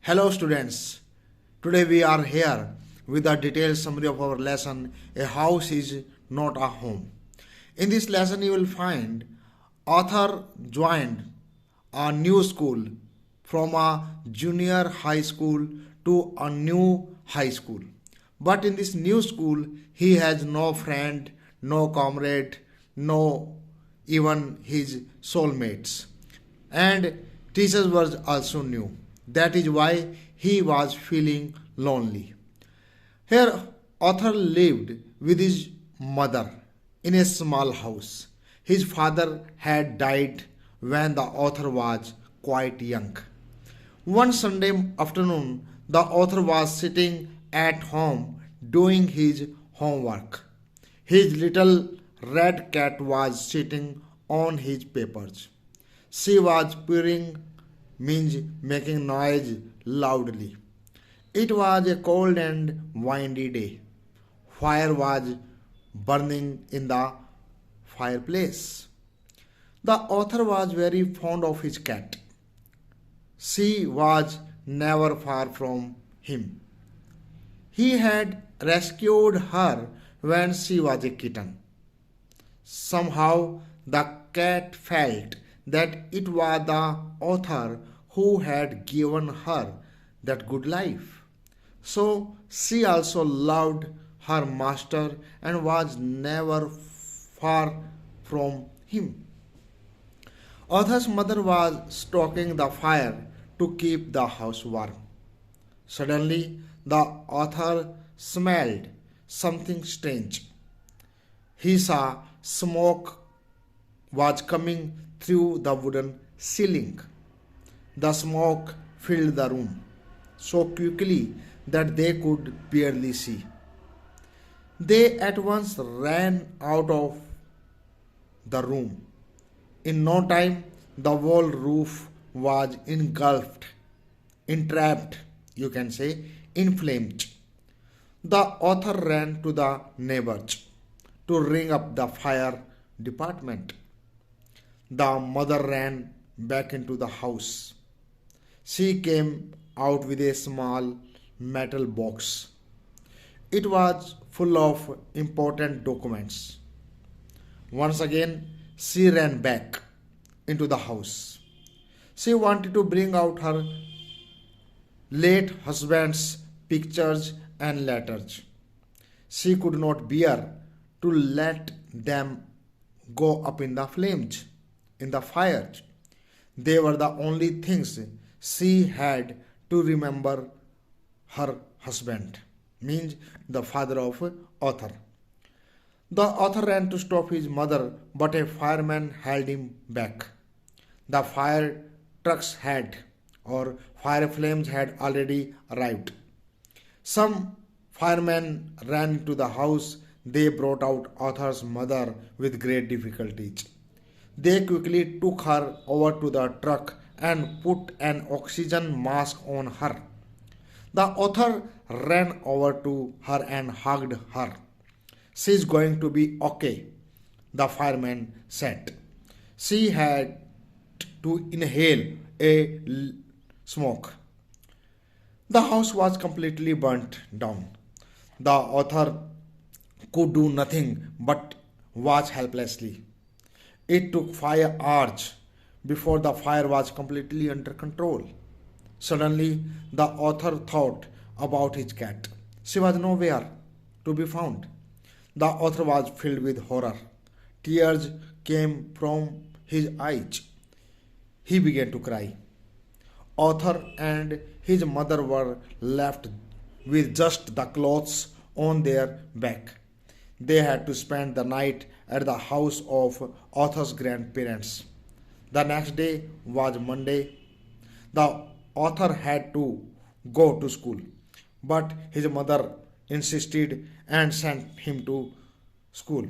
Hello students, today we are here with a detailed summary of our lesson A House is Not a Home. In this lesson you will find author joined a new school from a junior high school to a new high school. But in this new school he has no friend, no comrade, no even his soulmates. And teachers were also new. That is why he was feeling lonely. Here, author lived with his mother in a small house. His father had died when the author was quite young. One Sunday afternoon, the author was sitting at home doing his homework. His little red cat was sitting on his papers. She was purring, means making noise loudly. It was a cold and windy day. Fire was burning in the fireplace. The author was very fond of his cat. She was never far from him. He had rescued her when she was a kitten. Somehow the cat felt that it was the author who had given her that good life. So she also loved her master and was never far from him. Author's mother was stoking the fire to keep the house warm. Suddenly, the author smelled something strange. He saw smoke was coming through the wooden ceiling. The smoke filled the room so quickly that they could barely see. They at once ran out of the room. In no time, the whole roof was engulfed, entrapped, you can say, in flames. The author ran to the neighbors to ring up the fire department. The mother ran back into the house. She came out with a small metal box. It was full of important documents. Once again, she ran back into the house. She wanted to bring out her late husband's pictures and letters. She could not bear to let them go up in the flames, in the fire. They were the only things she had to remember her husband, means the father of author. The author ran to stop his mother, but a fireman held him back. The fire trucks had, or fire flames had already arrived. Some firemen ran into the house. They brought out author's mother with great difficulties. They quickly took her over to the truck and put an oxygen mask on her. The author ran over to her and hugged her. She's going to be okay, the fireman said. She had to inhale a smoke. The house was completely burnt down. The author could do nothing but watch helplessly. It took 5 hours before the fire was completely under control. Suddenly, the author thought about his cat. She was nowhere to be found. The author was filled with horror. Tears came from his eyes. He began to cry. Author and his mother were left with just the clothes on their back. They had to spend the night at the house of author's grandparents. The next day was Monday. The author had to go to school, but his mother insisted and sent him to school.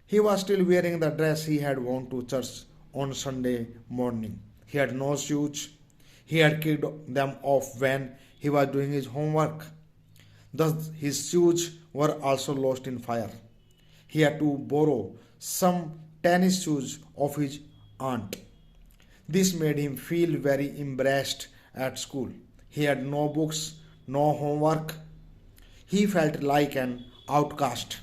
He was still wearing the dress he had worn to church on Sunday morning. He had no shoes. He had kicked them off when he was doing his homework. Thus, his shoes were also lost in fire. He had to borrow some tennis shoes of his aunt. This made him feel very embarrassed at school. He had no books, no homework. He felt like an outcast.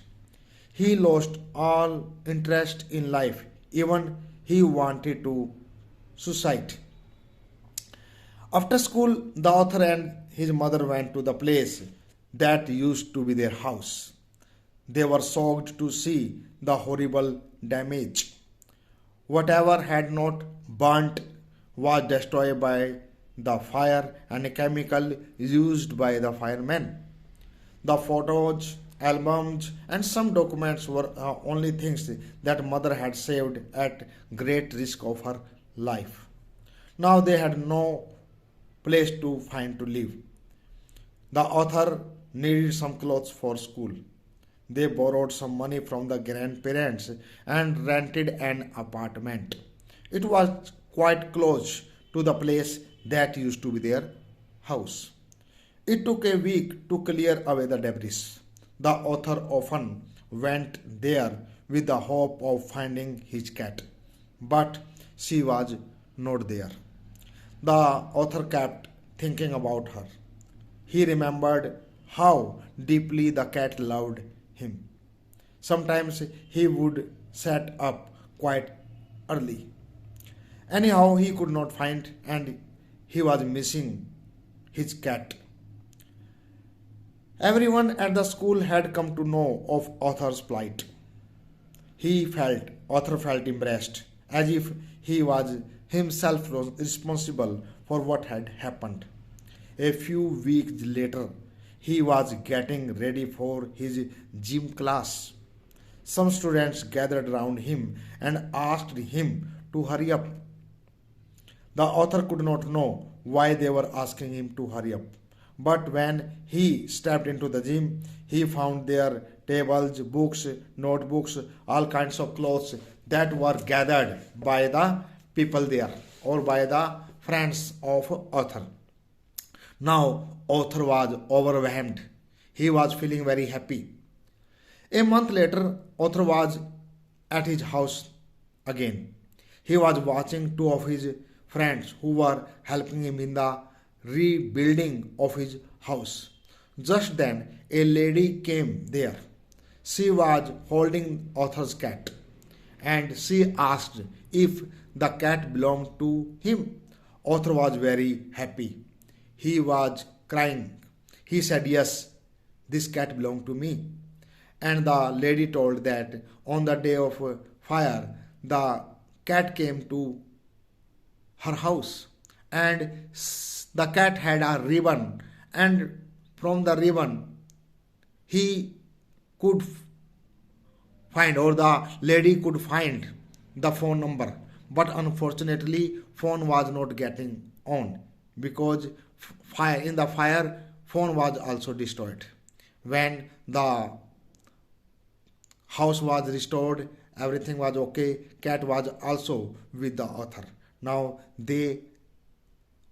He lost all interest in life. Even he wanted to suicide. After school, the author and his mother went to the place that used to be their house. They were shocked to see the horrible damage. Whatever had not burnt was destroyed by the fire and a chemical used by the firemen. The photos, albums, and some documents were only things that mother had saved at great risk of her life. Now they had no place to find to live. The author needed some clothes for school. They borrowed some money from the grandparents and rented an apartment. It was quite close to the place that used to be their house. It took a week to clear away the debris. The author often went there with the hope of finding his cat, but she was not there. The author kept thinking about her. He remembered how deeply the cat loved him. Sometimes he would set up quite early. Anyhow, he could not find and he was missing his cat. Everyone at the school had come to know of Arthur's plight. Arthur felt embarrassed, as if he was himself responsible for what had happened. A few weeks later, he was getting ready for his gym class. Some students gathered around him and asked him to hurry up. The author could not know why they were asking him to hurry up. But when he stepped into the gym, he found there tables, books, notebooks, all kinds of clothes that were gathered by the people there or by the friends of author. Now author was overwhelmed. He was feeling very happy. A month later, author was at his house again. He was watching two of his friends who were helping him in the rebuilding of his house. Just then, a lady came there. She was holding author's cat and she asked if the cat belonged to him. Author was very happy. He was crying. He said, "Yes, this cat belonged to me." And the lady told that on the day of fire, the cat came to her house and the cat had a ribbon, and from the ribbon he could find, or the lady could find, the phone number. But unfortunately phone was not getting on because in the fire phone was also destroyed. When the house was restored, everything was okay. Cat was also with the author. Now they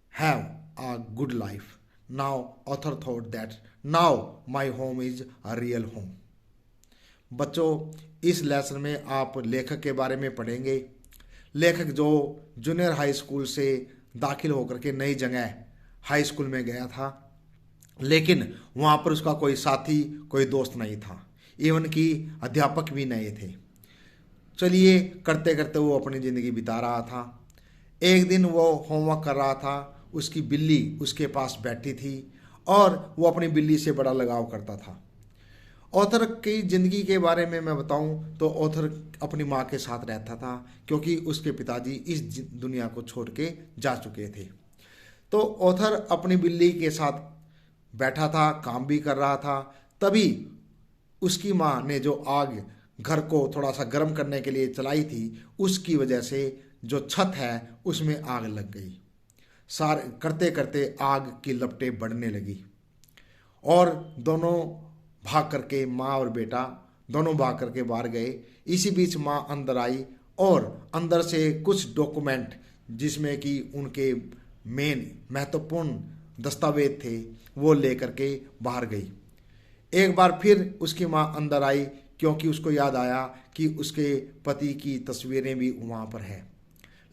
have a good life. Now author thought that now my home is a real home. बच्चों, इस lesson में आप लेखक के बारे में पढ़ेंगे। लेखक जो जूनियर हाई स्कूल से दाखिल होकर के नई जगह हाई स्कूल में गया था, लेकिन वहाँ पर उसका कोई साथी, कोई दोस्त नहीं था, इवन कि अध्यापक भी नए थे। चलिए करते करते वो अपनी ज़िंदगी बिता रहा था। एक दिन वो होमवर्क कर रहा था, उसकी बिल्ली उसके पास बैठी थी और वो अपनी बिल्ली से बड़ा लगाव करता था। ऑथर की ज़िंदगी के बारे में मैं बताऊं तो ऑथर अपनी माँ के साथ रहता था क्योंकि उसके पिताजी इस दुनिया को छोड़ के जा चुके थे। तो ऑथर अपनी बिल्ली के साथ बैठा था, काम भी कर रहा था। तभी उसकी माँ ने जो आग घर को थोड़ा सा गर्म करने के लिए चलाई थी, उसकी वजह से जो छत है उसमें आग लग गई। करते करते आग की लपटें बढ़ने लगी और दोनों भाग करके, माँ और बेटा दोनों भाग करके बाहर गए। इसी बीच माँ अंदर आई और अंदर से कुछ डॉक्यूमेंट जिसमें कि उनके मेन महत्वपूर्ण दस्तावेज थे वो लेकर के बाहर गई। एक बार फिर उसकी माँ अंदर आई क्योंकि उसको याद आया कि उसके पति की तस्वीरें भी वहाँ पर है।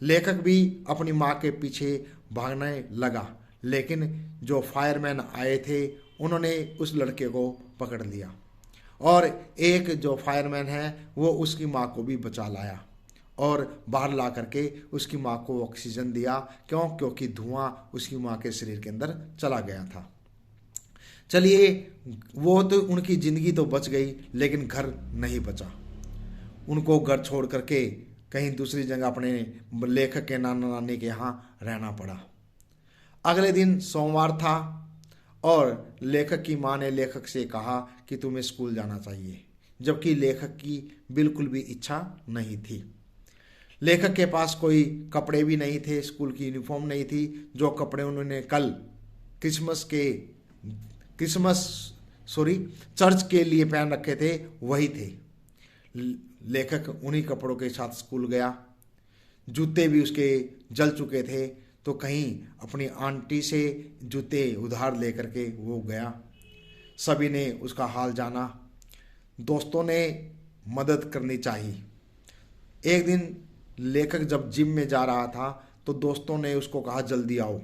लेखक भी अपनी माँ के पीछे भागने लगा, लेकिन जो फायरमैन आए थे उन्होंने उस लड़के को पकड़ लिया और एक जो फायरमैन है वो उसकी माँ को भी बचा लाया और बाहर ला करके उसकी माँ को ऑक्सीजन दिया। क्योंकि धुआं उसकी माँ के शरीर के अंदर चला गया था। चलिए, वो तो उनकी ज़िंदगी तो बच गई, लेकिन घर नहीं बचा। उनको घर छोड़ करके कहीं दूसरी जगह अपने लेखक के नाना नानी के यहाँ रहना पड़ा। अगले दिन सोमवार था और लेखक की माँ ने लेखक से कहा कि तुम्हें स्कूल जाना चाहिए, जबकि लेखक की बिल्कुल भी इच्छा नहीं थी। लेखक के पास कोई कपड़े भी नहीं थे, स्कूल की यूनिफॉर्म नहीं थी। जो कपड़े उन्होंने कल चर्च के लिए पहन रखे थे वही थे। लेखक उन्हीं कपड़ों के साथ स्कूल गया। जूते भी उसके जल चुके थे, तो कहीं अपनी आंटी से जूते उधार लेकर के वो गया। सभी ने उसका हाल जाना। दोस्तों ने मदद करनी चाहिए। एक दिन लेखक जब जिम में जा रहा था तो दोस्तों ने उसको कहा जल्दी आओ,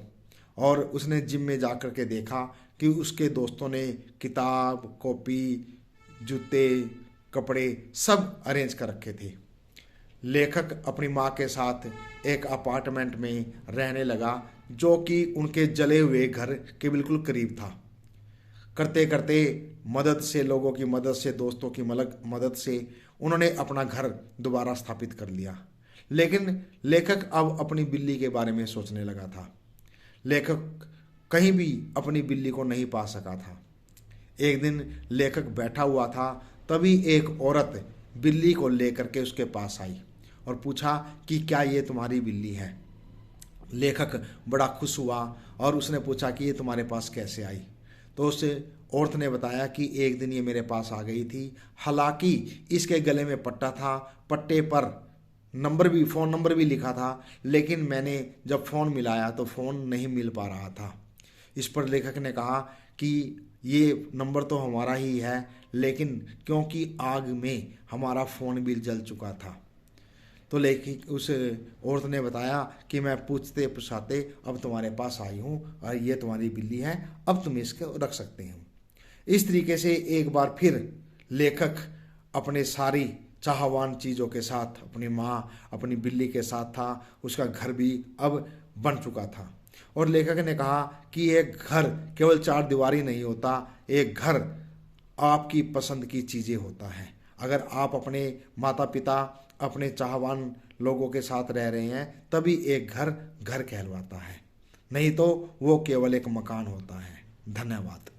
और उसने जिम में जा कर के देखा कि उसके दोस्तों ने किताब, कॉपी, जूते, कपड़े सब अरेंज कर रखे थे। लेखक अपनी माँ के साथ एक अपार्टमेंट में रहने लगा, जो कि उनके जले हुए घर के बिल्कुल करीब था। करते करते मदद से, लोगों की मदद से, दोस्तों की मदद से उन्होंने अपना घर दोबारा स्थापित कर लिया। लेकिन लेखक अब अपनी बिल्ली के बारे में सोचने लगा था। लेखक कहीं भी अपनी बिल्ली को नहीं पा सका था। एक दिन लेखक बैठा हुआ था, तभी एक औरत बिल्ली को लेकर के उसके पास आई और पूछा कि क्या ये तुम्हारी बिल्ली है। लेखक बड़ा खुश हुआ और उसने पूछा कि ये तुम्हारे पास कैसे आई। तो उस औरत ने बताया कि एक दिन ये मेरे पास आ गई थी। हालांकि इसके गले में पट्टा था, पट्टे पर फ़ोन नंबर भी लिखा था, लेकिन मैंने जब फ़ोन मिलाया तो फ़ोन नहीं मिल पा रहा था। इस पर लेखक ने कहा कि ये नंबर तो हमारा ही है, लेकिन क्योंकि आग में हमारा फ़ोन भी जल चुका था। तो लेखक उस औरत ने बताया कि मैं पूछते पुछाते अब तुम्हारे पास आई हूँ और ये तुम्हारी बिल्ली है, अब तुम इसको रख सकते हो। इस तरीके से एक बार फिर लेखक अपने सारी चाहवान चीज़ों के साथ, अपनी माँ, अपनी बिल्ली के साथ था। उसका घर भी अब बन चुका था। और लेखक ने कहा कि एक घर केवल चार दीवारी नहीं होता, एक घर आपकी पसंद की चीज़ें होता है। अगर आप अपने माता पिता, अपने चाहवान लोगों के साथ रह रहे हैं, तभी एक घर घर कहलवाता है, नहीं तो वो केवल एक मकान होता है। धन्यवाद।